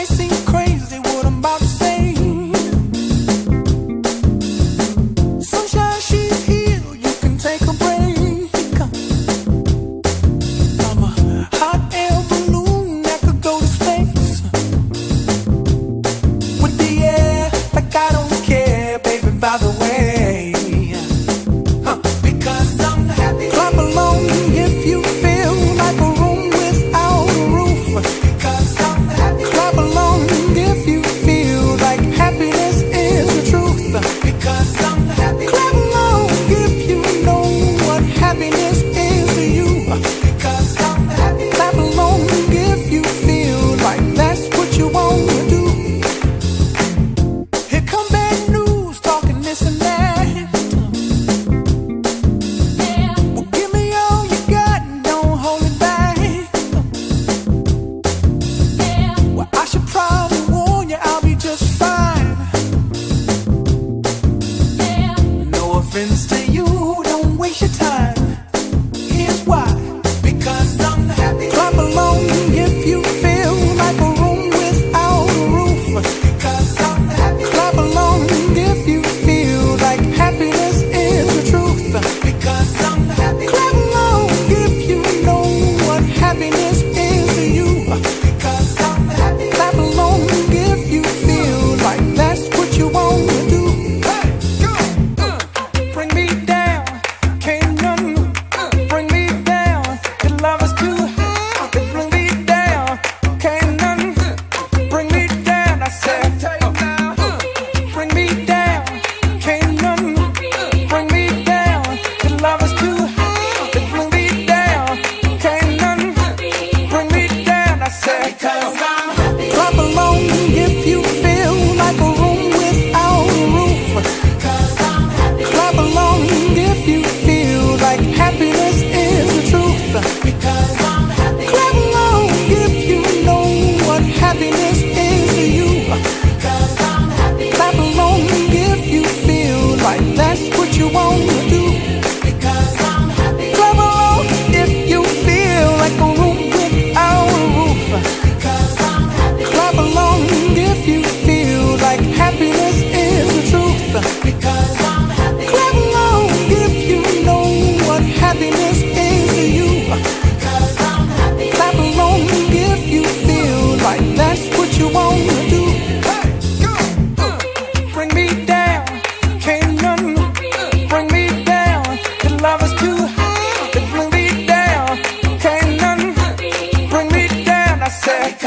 might seem crazy what I'm about to say. Sunshine, she's here, you can take a break. I'm a hot air balloon that could go to space with the air, like I don't care, baby, by the way. Because I'm happy. Clap along if you feel like a room without a roof. Because I'm happy. Clap along if you feel like happiness is the truth. Because I'm happy. Clap along if you know what happiness is to you. Because I'm happy. Clap along if you feel like that's what you want to do. Here come bad news, talking this and that. Well, give me all you got and don't hold it back. Well, I should probably warn you, I'll be just fine. No offense to you, don't waste your time. Here's why. Because I'm happy. Clap along if you feel like a room without a roof. Because I'm happy. Clap along if you feel like happiness is the truth. Because I'm happy. Clap along if you know what happiness is to you. Because I'm happy. Clap along if you feel like that's what you want to do. Hey, go! Bring me down, can't none bring me down. Your love is too high. Bring me down, can't none bring me down. I said, bring me down, can't none bring me down. Your love is too high. Bring me down, can't none bring me down. I said, clap along if you feel like a room without a roof. Clap along if you feel like happiness is the truth. Clap along if you know what happiness is to you. Clap along if you feel like that's what you want to do. Clap along if you feel like a room without a roof. Clap along if you feel like happiness is the truth. Clap along if you know what happiness is to you. Clap along if you feel like that's what you want to do. Bring me down, can't none bring me down. Your love is too high. Bring me down, can't none bring me down. I said,